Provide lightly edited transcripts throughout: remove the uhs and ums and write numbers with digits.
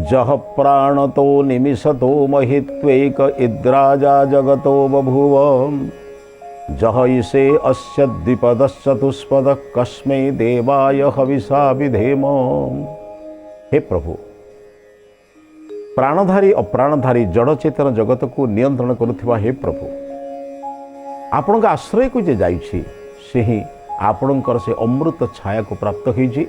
जह प्राणतो निमिषतो महित्वेक इद्राजा जगतो बभूव जह इसे अस्य द्विपदश्चतुष्पद कस्मै देवाय हविषा विधेम। हे प्रभु, प्राणधारी अप्राणधारी जड़चेतन जगत को नियंत्रण करुवा हे प्रभु, आपण आश्रय को जे जाइछि से ही आपणकर से अमृत छाया को प्राप्त होइछि।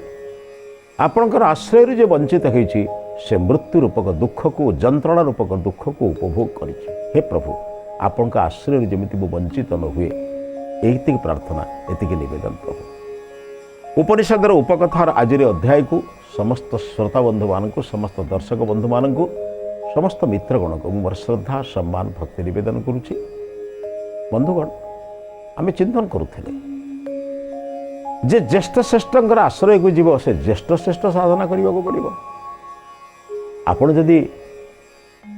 आपणकर आश्रय जे वंचित होइछि से मृत्यु रूपक दुख को, जंत्रणा रूपक दुख को उपभोग करिछि। हे प्रभु, आपण आश्रय जमिति वो वंचित न हुए, एतिक प्रार्थना, एतिक निवेदन प्रभु। उपनिषदर उपकथार आज अध्याय को समस्त श्रोता बंधु मानक, समस्त दर्शक बंधु मानक, समस्त मित्रगण को मोर श्रद्धा सम्मान भक्ति निवेदन करुछि। बंधुगण, आम चिंतन करुले जे ज्येष्ठ श्रेष्ठंकर आश्रय को जीव से ज्येष्ठ श्रेष्ठ साधना करने को पड़ो। आपण जदि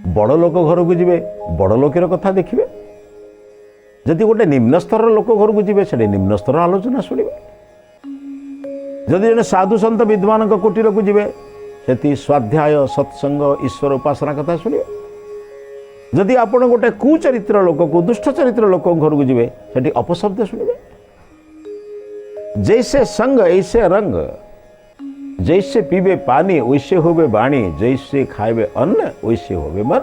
बड़ लोक घर को जीवे बड़ लोकर कथा देखिए, जदि गोटे निम्न स्तर लोक घर को जीवे से निम्न स्तर आलोचना शुणे। जदि जन साधु सन्त विद्वान कुटीर को जीवे से स्वाध्याय सत्संग ईश्वर उपासना कथा शुणे। जदि आपण गोटे कुचरित्र लोक को, दुष्ट चरित्र लोक घर को जीवे से अपशब्द शुणे। जैसे संग ऐसे रंग, जैसे पीबे पानी वैसे होवे बाणी, जैसे खाइबे अन्न वैसे होवे मन।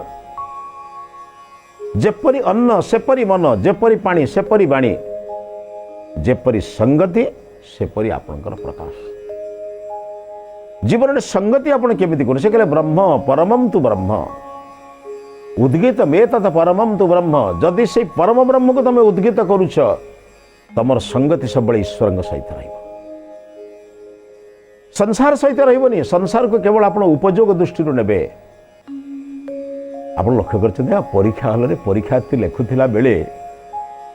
जेपरी अन्न सेपरी मन, जेपरी पानी सेपरी बाणी, जेपरी संगति सेपरी आपणकर प्रकाश। जीवन में संगति आपण केमिति कर से कहले ब्रह्म परमम तु ब्रह्म उद्गित मे तथ परमम तु ब्रह्म। जदि से परम ब्रह्म को तुम उद्गित करुछ, तमर संगति सब ईश्वर सहित रह, संसार सहित रही। संसार को केवल आप उपयोग दृष्टि ने। आप लक्ष्य कर परीक्षा हल में परीक्षार्थी लेखुला बेले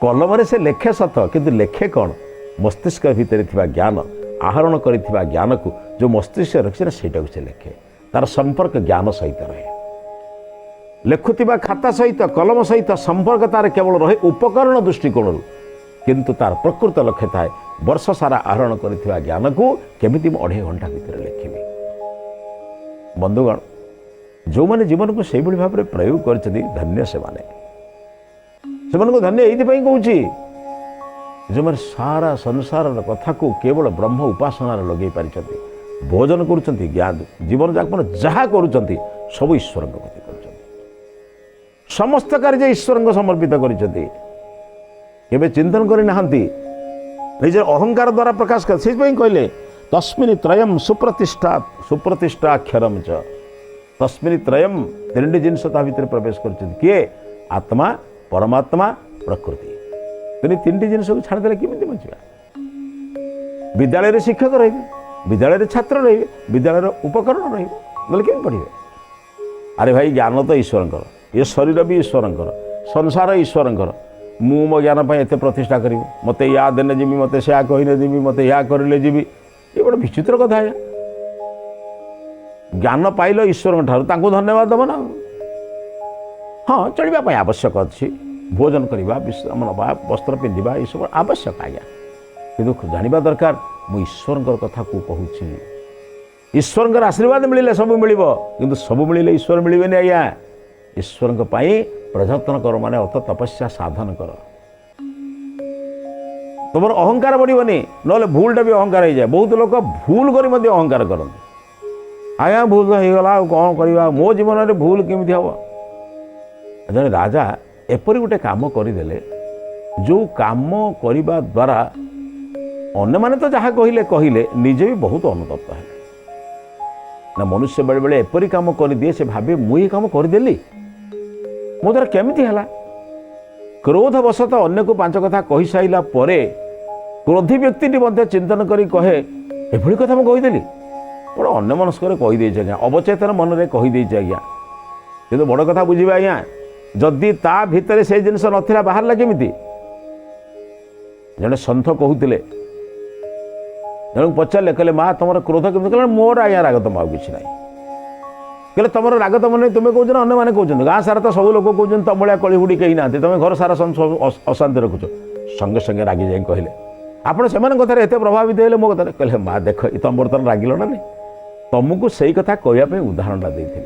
कलम से लेखे सत, किंतु लेखे कौन? मस्तिष्क भितर ज्ञान आहरण कर ज्ञान को जो मस्तिष्क रखी से लेखे, तार संपर्क ज्ञान सहित रहे। लेखुवा खाता सहित कलम सहित संपर्क तार केवल रहे उपकरण दृष्टिकोण, किंतु तार प्रकृत लक्ष्य थाए वर्ष सारा आहरण कर ज्ञान को केमिति 2.5 घंटा भितर लिखिबी। बंधुगण, जो मैंने जीवन को से भाव में प्रयोग कर धन्य से धन्य ये कहूँ, जो मैंने सारा संसार कथा को केवल ब्रह्म उपासना लगे पारि, भोजन कर ज्ञान जीवन जापन जहाँ कर सब ईश्वर गति कर, समस्त कार्य ईश्वर समर्पित कर चिंतन करना निज अहंकार द्वारा प्रकाश कर। कहले तस्मिन् त्रयम सुप्रतिष्ठाक्षरम च, तस्मिन् त्रयम 3 जिनस भितर प्रवेश कर किए? आत्मा, परमात्मा, प्रकृति। 3 जिनस को छाड़देले केमिति बचिबा? विद्यालय शिक्षक रहे, विद्यालय छात्र रहे, विद्यालय उपकरण रहे, नले केमिति पढ़िबे? अरे भाई, ज्ञान तो ईश्वरंकर, ये शरीर भी ईश्वरंकर, संसार ईश्वरंकर। मु मो ज्ञान पर एत प्रतिष्ठा करी, मत या देने जीवी, मत से कहने जीवी, मत या करले जीवी, ये बड़ा विचित्र कथा है। ज्ञान पाइल ईश्वर ठार, धन्यवाद दब ना। हाँ, चलवाई आवश्यक अच्छी, भोजन करवा, विश्राम नवा, वस्त्र पिंधा, ये सब आवश्यक आज्ञा, कि जानवा दरकार मु ईश्वर कथा को कहूँ। ईश्वर आशीर्वाद मिले सब मिल, कि सब मिले ईश्वर मिले आज्ञा। ईश्वर प्रयत्न कर, माने अर्थ तपस्या साधन कर, तुम अहंकार बढ़नी, ना भूलटा भी अहंकार हो जाए। बहुत लोग भूल कर अहंकार करते, आया भूल होगला कौन करवा, मो जीवन में भूल केमी हम। जन राजा एपरी गोटे काम करदे, जो काम करने द्वारा अन्य माने तो जहाँ कहले कहले निजे भी बहुत अनुतप्त है ना। मनुष्य बेले बेले एपरी काम कर दिए, से भावे मुझे काम करदेली, मो द्वारा केमिति है। क्रोधवशत अन्य को 5 कथा कही साइला परे क्रोधी व्यक्ति चिंतन करी कहे एभली कथा मुझे कहीदेली, बड़ा अन्य मनस्क कहीदे आज्ञा, अवचेतन मन में कहीदे आज्ञा। किंतु बड़ कथा बुझे आज्ञा, जदि ता भितर से जिनस नथिला बाहर केमिति? जड़े सन्थ कहते, जन पचारे कहले माँ तुम क्रोध केमिति? कहले मोर आज्ञा राग तुम आउ कि ना। कहले तुम राग तुम नहीं, तुम्हें कौन अन्य मैंने कहते, गाँ सारा तो सब लोग कहते तुम भाया कलिहुड़ी कहीं ना, तुम घर सारा अशांति रखुच। संगे संगे रागी जाए कहले, आपण से कथार एत प्रभावित है मो कथा। कहले माँ देख, तुम बर्तमान रागिल ना नहीं, तुमको सही कथा कहवाई उदाहरणटा देती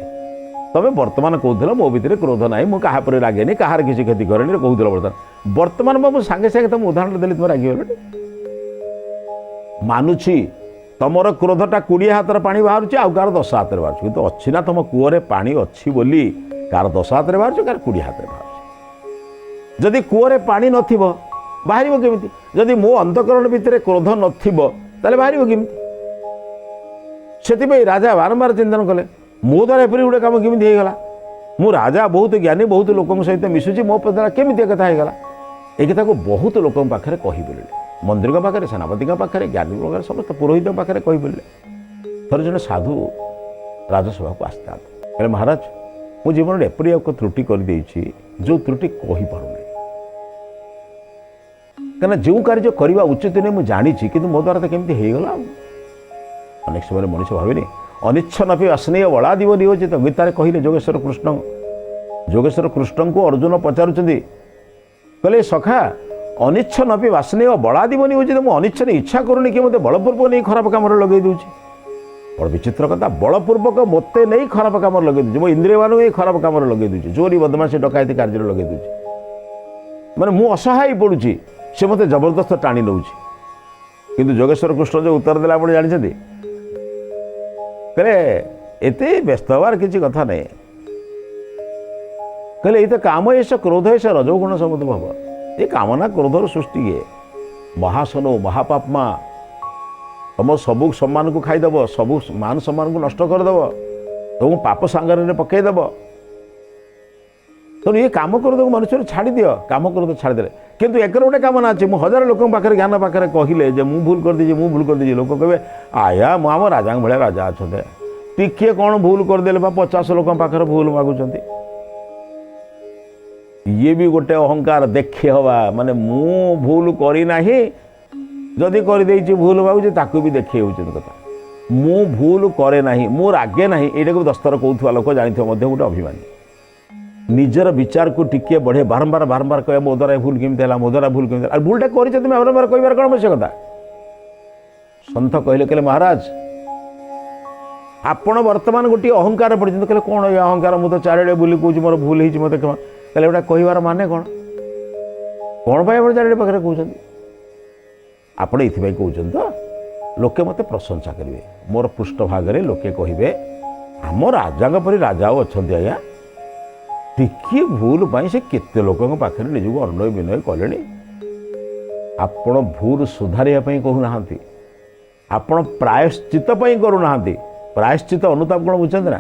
तुम बर्तमान कहूल मो भितर क्रोध ना मुझे क्या रागे कहार किसी क्षति करे कहूल बर्तमान मुझे सांगे सांगे तुम उदाहरण देली तुम रागिगल मानुची तुमर क्रोधटा 20 हाथ पानी बाहर आर 10 हाथ बाहर कि अच्छी ना तुम कूअरे पानी अच्छी बोली कार 10 हाथ बाहर कार 20 हाथ बाहर जदि कूअरे पानी नथिबो बाहर केमी जदि मो अंतकरण भितर क्रोध नथिबो ताले बाहर केमी से राजा बारंबार चिंतन कले मो द्वारा एपरी गोटे कम केमी होगला मु राजा बहुत ज्ञानी बहुत लोक सहित मिशुची मो द्वारा केमी कथा होगला ये कथा को बहुत लोक पाखे कहीबोले मंदिर पाखे सेनापति पाखे ज्ञानी समस्त पुरोहित पाखे कहीबोले थर जन साधु राजसभा को आसता कहले महाराज मो जीवन में एपरी एक त्रुटि कर जो त्रुटि कहीपारूना कहीं जो कार्य करवा उचित नहीं मुझे जानी कि मो द्वारा तो केमी होगला अनेक समय मनुष्य भाविनी अनिच्छनपि वासनीय बलादिव नियोजित गीतार कहले जोगेश्वर कृष्ण को अर्जुन पचारुचंदी कहले सखा अनिच्छनपि वासनीय बलादिव नियोजित मुझे अनिच्छन इच्छा करूनी कि मत बलपूर्वक नहीं खराब कम लगे दूची बड़ विचित्र कथा बलपूर्वक मत नहीं खराब कम लगे दूची मो इंद्रिय मान खराब कम लगे दूची चोरी बदमाशी डकायती कार्य लगे दूची मैंने मु असहाय पड़ुची से मत जबरदस्त टाणी नौची किंतु जोगेश्वर कृष्ण जो उत्तर देला आप जानते कहले एते व्यस्त हबार किसी कथा नहीं कहले ये तो काम ऐसा क्रोध ऐसा रजोगुण सब भव ये कामना क्रोधर सृष्टि है महासनो महापापमा तुम सबू सम्मान को खाईदेव सबू मान सम्मान को नष्ट करदेव तुम पाप सांगर पकईदेव तेणु ये काम क्रोध मनुष्य छाड़ी दियो काम क्रोध छाड़दे किंतु एक गोटे कामना अच्छे मुझे 1000 लोक पाखे ज्ञान पाखे कहले मुझे भूल कर दीजिए मुझे भूल कर दीजिए लोक कहे आया आम राजा भाया राजा अच्छा टिके कौन भूल करदे 50 लोक पाखे भूल मागुंट ये भी गोटे अहंकार देखे हवा माने मु भूल करना जदि कर भूल मागुचे ताकू भी देखे कथा मु भूल करे ना मु रागे ना यहाँ को 10 थर कहूला लोक जानी गोटे अभिमानी निजर विचार को टिके बढ़े बारंबार बारंबार कह मो द्वारा भूल केमी मो द्वारा भूल केमी भूलटा कर बारंबार कह कौन आवश्यकता सन्थ कहले कहले महाराज आपण वर्तमान गोटे अहंकार पड़े कहले कौन ये अहंकार मुझे चारिड़े बुली कौच मोर भूल होती मत कहले गोटा कहबार माने कौन कौन आप चारिड़े पाखे कहते आपण ये कहते तो लोके मत प्रशंसा करेंगे मोर पृष्ठभाग लोके कहे आम राजा परी राजा अच्छा आज्ञा टिके भूल पाई से केते लोकों पाखे निजक अनय विनय कले आपण भूल सुधारिया कहूना आपण प्रायश्चित करूना प्रायश्चित अनुताप कौन बुझे ना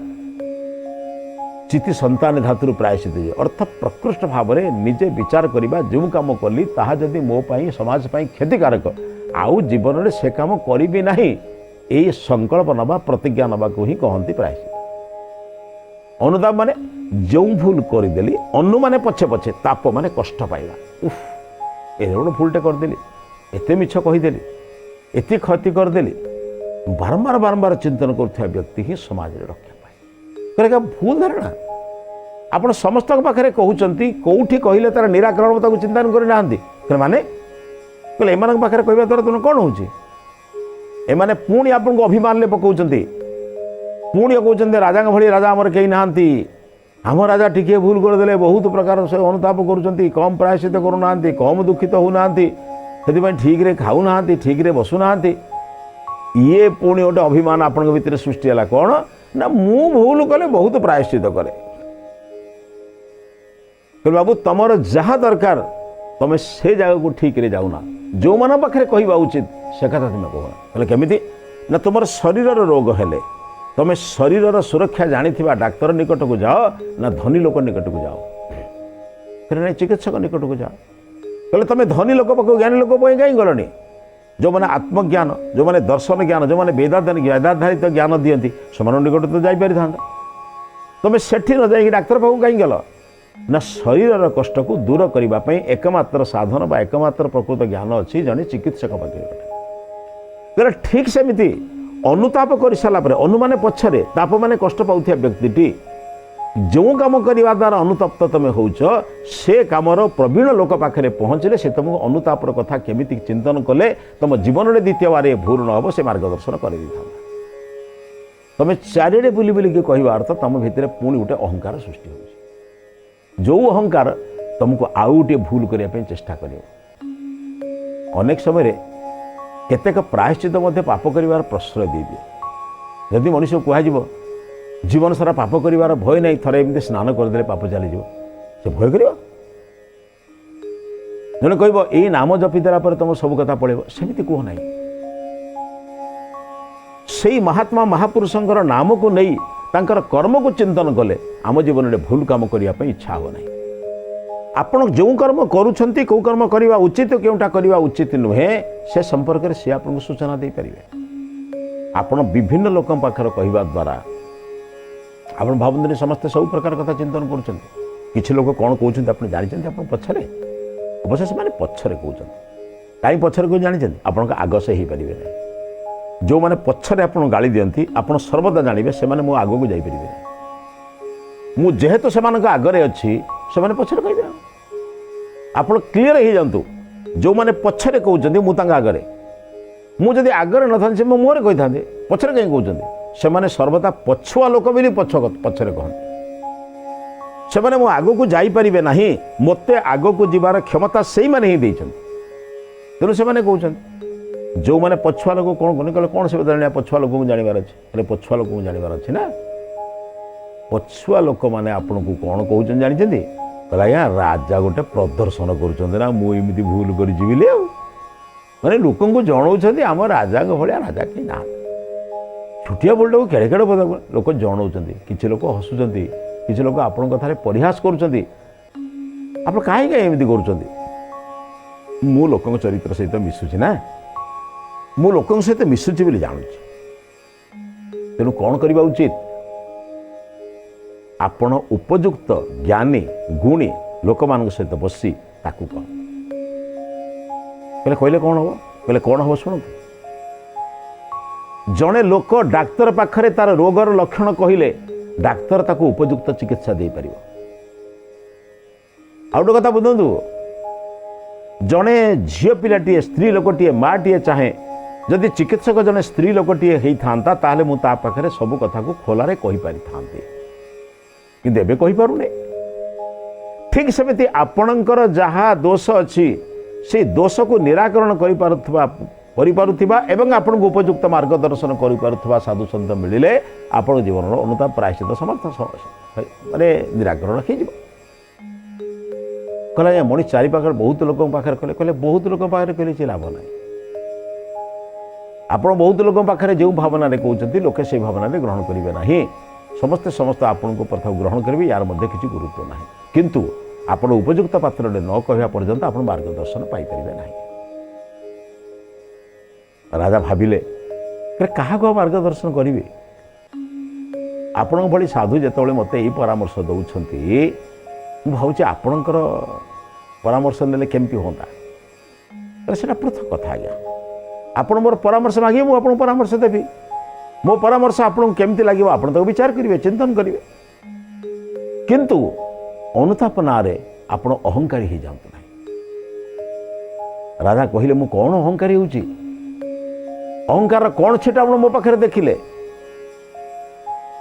चिति संतान धातु प्रायश्चित अर्थ प्रकृष्ट भाव में निजे विचार करवा जो कम कली ताहा जदि मो पाई समाज पाई क्षतिकारक आउ जीवन में से कम करी ना यही संकल्प नवा प्रतिज्ञा नवा को ही कहती प्रायश्चित अनुताप माने जो भूल करदेली अनु माने पछे पछे ताप माने कष्ट पाइबा उफ ए गोटे भूलटे करदेली एते मिछ कहीदेली एते क्षति करदेली बारंबार बारंबार चिंतन करुवा व्यक्ति ही समाज में रक्षा पाए कह भूल धारणा आप समस्त पाखे कहते कौटी कहले तार निराकरण ताको चिंतन करना माने कहले एम पाखे कहवा द्वारा तुम कौन होने पुणी आपको अभिमान पकाउछन्ति पुणी कहते राजा भली राजा आमर कहीं नहांती आम राजा टिके भूल करदे बहुत प्रकार से अनुताप करुँच कम प्रायश्चित करूना कम दुखित होना ठीक रे खाऊना ठीक रे बसुना ये पुणी गोटे अभिमान आपण भितर सृष्टि है कौन ना मु भूल कले बहुत प्रायश्चित करे बाबू तुमर जहाँ दरकार तुम से जगह को ठीक रे जाऊना जो मन पाखे कहवा उचित से कथा तुम कहना केमिति ना तुम शरीर रोग हेले तुम शरीर सुरक्षा जानी डाक्तर निकट को जाओ ना धनी लोक निकट को जाओ फिर चिकित्सक निकट को जाओ कहले तुम धनी लोक पाक ज्ञानी लोक कहीं गलनी जो मैंने आत्मज्ञान जो मैंने दर्शन ज्ञान जो मैंने वेदाधारित ज्ञान दियंती से निकट तो जापारि था तुम सेठी न जाइए डाक्तर पाक कहीं गल ना शरीर कष्ट को दूर करने एकमात्र साधन बा एकमात्र प्रकृत ज्ञान अच्छी जड़े चिकित्सक पाखे ठीक सेमती अनुताप कर सारापर अनुमान पछरे ताप माने कष्ट पाउथिया व्यक्ति जो कम करने द्वारा अनुतप्त तुम होच से कामर प्रवीण लोक पाखे पहुँचले से तुमको अनुतापर कथा केमिति चिंतन कले तुम जीवन में द्वितीय बार भूल न हो से मार्गदर्शन कर तुम चारिड़े बुली बुलिकी कह अर्थ तुम भितर पुणी गोटे अहंकार सृष्टि हो जो अहंकार तुमको आउ गोटे भूल करने चेष्टा कर अनेक समय केतेक प्रायश्चित पाप कर प्रश्रय दे दिए जदि मनुष्य कह जीवन सारा पाप कर भय नहीं थरे एमती स्नान करदे पाप चलीज से भय कर जड़े कह यही नाम जपिदेला तुम सब कथा पड़ेब सेमती कह ना से महात्मा महापुरुषंकर नाम को नहीं तांकर कर्म को चिंतन कले आम जीवन में भूल काम करने इच्छा हो ना आपण जो कर्म करुँच कौ कर्म करवा उचित केउटा करवा उचित नुहे से संपर्क में सी आपको सूचना दे पारे आपण विभिन्न लोक पाखर कहवा द्वारा आप भावते समस्ते सब प्रकार कथा चिंतन कर लोक कौन कहते आप जानते आप पछरे अवश्य से पछरे कहते कहीं पछरे कह जानते आप आग से हो पारे ना जो मैंने पछरे आप गाड़ी दिखती आप सर्वदा जानवे से मो आग को जापरें मुझेतु से आगे अच्छी से पछरे कहे आप क्लीयर हो जातु जो मैंने पछरे कहते मुझे आगे मुझे आगे न था मो मुहर कही था पछरे कहीं कहते से सर्वदा पछुआ लोक भी पछरे कहते से मो आग को जापरें ना मत आग को जीवार क्षमता से मैंने ही तेणु से कहते जो मैंने पछुआ लोक कौन कहने कहले कौन से जाना पछुआ लोक को जानवर अच्छे पछुआ लोक को जानवर अच्छे ना पछुआ लोक मैंने आपन को कौन कहते जानते कहला आज्ञा राजा गोटे प्रदर्शन करा मुझे भूल कर मैंने लोक जनाऊँ आम राजा भाया राजा कहीं ना छुटिया बोलटा को केड़े केड़े पद लोक जनाऊँ कि लोक हसुँच कि लोक आपण कथार परिहास करुँच कहीं एमती कर मु लोक चरित्र सहित मिशुची ना मु लोक सहित मिशुची बोली जानूँ तेणु कौन करवा उचित आपण उपयुक्त ज्ञानी गुणी लोक मान सहित बसी ताकू कह कहले कौन हम कहले कौन हम शुणु जड़े लोक डाक्तर पाखरे तार रोगर लक्षण कहले डाक्तर ताकू उपयुक्त चिकित्सा दे पारिबो आउ गोटे कथा बुझंतु जड़े झील पिलाटीए स्त्री लोकटीए माटीए चाहे जदि चिकित्सक जड़े स्त्री लोकटीए होता ताले मु ता पाखरे सब कथा को खोलारे कहि पारि थांती किंतु एबे कहि पारुने ठीक सेमिति आपणकर जहाँ दोष अच्छी से दोष को निराकरण करिपारुथिबा एवं आपन को उपयुक्त मार्गदर्शन करिपारुथिबा साधु संत मिलिले आपण जीवन अनुताप प्रायश्चित समर्थ माने निराकरण हो जिवो कहला मणि चारि पाखर बहुत लोक पाखर कहले कहले बहुत लोक पाखर कहले से लाभ ना आपण बहुत लोक पाखरे जो भावना रे कहउछंती लोके से भावना रे ग्रहण करिवे नाही समस्ते समस्त आपण को प्रथा ग्रहण करिवे यार मध्ये किछि गुरुत्व नाही किंतु आपण उपयुक्त पात्र न कहवा पर्यंत आपण मार्गदर्शन पाई परिबे नाही राजा भाविले क्या मार्गदर्शन करेंगे आपण भली साधु जिते मत यही परामर्श दौरान भावुँ आपणकर परामर्श ने केमती हाँ से पृथक कथा आज्ञा आपण मोर परामर्श मागे मुझे परामर्श देवी मो परामर्श आपको केमती लगे आप विचार करेंगे चिंतन करेंगे किंतु अनुताप ना आप अहंकारी हो जातु ना राजा कहले मु कौन अहंकारी हूँ अहंकार कौन छेटा मो पाखे देखिले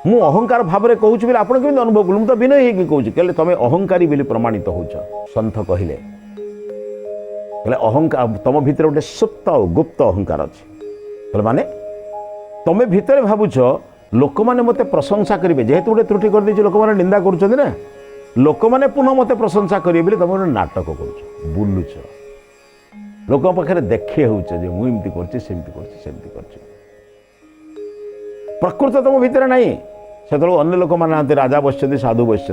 मु अहंकार भाव में कहूँ बोले आप अनुभव कलु तो विनय होगी कहूँ कहले तुम अहंकारी बोली प्रमाणित हो सन्थ कहले अहंकार तुम भितर गोटे सुप्त और गुप्त अहंकार अच्छे माने तुम भितर भावुच लोक मैंने मत प्रशंसा करेंगे जेहेतु गोटे त्रुटि कर लोक मैंने निंदा कर लोक मैंने पुनः मत प्रशंसा करेंगे तुम गोटे नाटक कर बुलुच लोक पाखे देखे मुझे एमती कर प्रकृत तुम भितर ना से अन्य लोक मैंने राजा बस साधु बस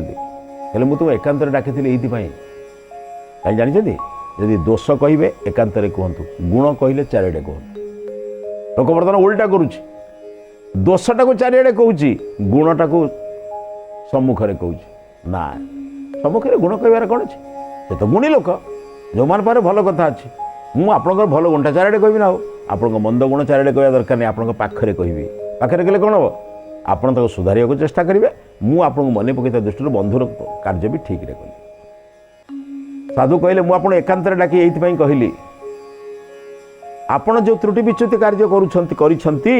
मुझे एकांत डाकी कहीं जानते यदि दोष कहे एकांत कहतु गुण कहले चारिड़े कहतु लोक बर्तमान उल्टा करुच्ची दोषटा को चारिड़े कहूँ गुणटा को सम्मुखें कहूँ ना सम्मुखें गुण कहार कौन अच्छे से तो गुणी लोक जो मान पारे भल कथा अच्छी मुझे आपंकर भल गुणटा चारिड़े कहबी ना आप मंद गुण चारिड़े कहवा दरकार नहीं आप पाखे कहबी पाखे कहले कौन हम आपड़ सुधार को चेष्टा करेंगे मुझे आपको मन पकईता दृष्टि बंधुर कार्य भी ठीक रे कली साधु कहले मुझे एकांत डाकी ये कहली आपण जो त्रुटि विच्युति कार्य करुछंती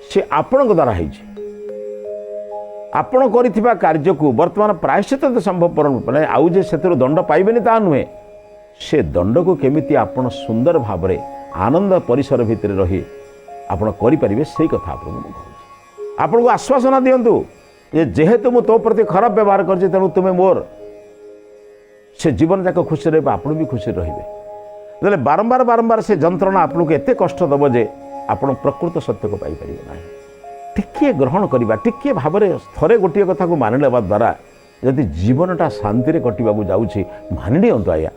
से आपण द्वारा है ଆପଣ କରିଥିବା କାର୍ଯ୍ୟକୁ ବର୍ତ୍ତମାନ ପ୍ରାୟଶ୍ଚିତ ତ ସମ୍ଭବପର ମାନେ ଆଉ ଯେ ସେଥିରୁ ଦଣ୍ଡ ପାଇବେନି ତାହା ନୁହେଁ, ସେ ଦଣ୍ଡକୁ କେମିତି ଆପଣ ସୁନ୍ଦର ଭାବରେ ଆନନ୍ଦ ପରିସର ଭିତରେ ରହି ଆପଣ କରିପାରିବେ ସେଇ କଥା ଆପଣଙ୍କୁ ମୁଁ କହୁଛି। ଆପଣଙ୍କୁ ଆଶ୍ୱାସନା ଦିଅନ୍ତୁ ଯେ ଯେହେତୁ ମୁଁ ତୋ ପ୍ରତି ଖରାପ ବ୍ୟବହାର କରିଛି ତେଣୁ ତୁମେ ମୋର ସେ ଜୀବନ ଯାକ ଖୁସି ରହିବେ, ଆପଣ ବି ଖୁସି ରହିବେ। ହେଲେ ବାରମ୍ବାର ବାରମ୍ବାର ସେ ଯନ୍ତ୍ରଣା ଆପଣଙ୍କୁ ଏତେ କଷ୍ଟ ଦେବ ଯେ ଆପଣ ପ୍ରକୃତ ସତ୍ୟକୁ ପାଇପାରିବେ ନାହିଁ। ଟିକିଏ ଗ୍ରହଣ କରିବା, ଟିକିଏ ଭାବରେ ଥରେ ଗୋଟିଏ କଥାକୁ ମାନି ନେବା ଦ୍ୱାରା ଯଦି ଜୀବନଟା ଶାନ୍ତିରେ କଟିବାକୁ ଯାଉଛି ମାନି ନିଅନ୍ତୁ ଆଜ୍ଞା।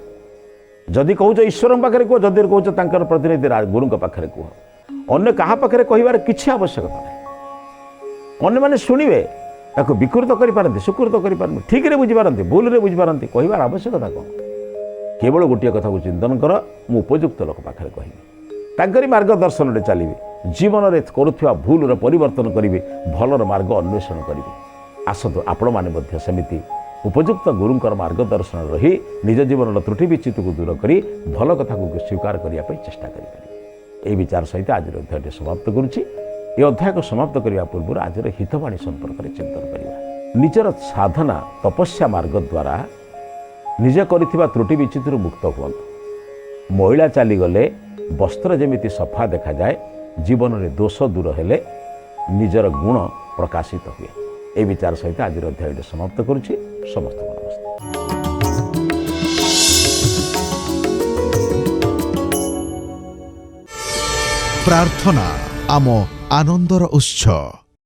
ଯଦି କହୁଛ ଈଶ୍ୱରଙ୍କ ପାଖରେ କୁହ, ଯଦି କହୁଛ ତାଙ୍କର ପ୍ରତିନିଧି ଗୁରୁଙ୍କ ପାଖରେ କୁହ। ଅନ୍ୟ କାହା ପାଖରେ କହିବାର କିଛି ଆବଶ୍ୟକତା ନାହିଁ। ଅନ୍ୟମାନେ ଶୁଣିବେ, ତାକୁ ବିକୃତ କରିପାରନ୍ତି, ସୁକୃତ କରିପାରନ୍ତି, ଠିକରେ ବୁଝିପାରନ୍ତି, ଭୁଲରେ ବୁଝିପାରନ୍ତି, କହିବାର ଆବଶ୍ୟକତା କ'ଣ? କେବଳ ଗୋଟିଏ କଥାକୁ ଚିନ୍ତନ କର, ମୁଁ ଉପଯୁକ୍ତ ଲୋକ ପାଖରେ କହିବି, ତାଙ୍କରି ମାର୍ଗଦର୍ଶନରେ ଚାଲିବି, ଜୀବନରେ କରୁଥିବା ଭୁଲର ପରିବର୍ତ୍ତନ କରିବି, ଭଲର ମାର୍ଗ ଅନ୍ୱେଷଣ କରିବି। ଆସନ୍ତୁ ଆପଣମାନେ ମଧ୍ୟ ସେମିତି ଉପଯୁକ୍ତ ଗୁରୁଙ୍କର ମାର୍ଗଦର୍ଶନରେ ରହି ନିଜ ଜୀବନର ତ୍ରୁଟି ବିଚ୍ୟୁତିକୁ ଦୂର କରି ଭଲ କଥାକୁ ସ୍ୱୀକାର କରିବା ପାଇଁ ଚେଷ୍ଟା କରିପାରିବେ। ଏହି ବିଚାର ସହିତ ଆଜିର ଅଧ୍ୟାୟଟି ସମାପ୍ତ କରୁଛି। ଏ ଅଧ୍ୟାୟକୁ ସମାପ୍ତ କରିବା ପୂର୍ବରୁ ଆଜିର ହିତବାଣୀ ସମ୍ପର୍କରେ ଚିନ୍ତନ କରିବା। ନିଜର ସାଧନା ତପସ୍ୟା ମାର୍ଗ ଦ୍ୱାରା ନିଜେ କରିଥିବା ତ୍ରୁଟି ବିଚ୍ୟୁତିରୁ ମୁକ୍ତ ହୁଅନ୍ତୁ। ମଇଳା ଚାଲିଗଲେ ବସ୍ତ୍ର ଯେମିତି ସଫା ଦେଖାଯାଏ, ଜୀବନରେ ଦୋଷ ଦୂର ହେଲେ ନିଜର ଗୁଣ ପ୍ରକାଶିତ ହୁଏ। এই বিচার সহিত আজের অধ্যায়টি সমাপ্ত করছি। সমস্ত নমস্তে। প্রার্থনা আম আনন্দর উৎস।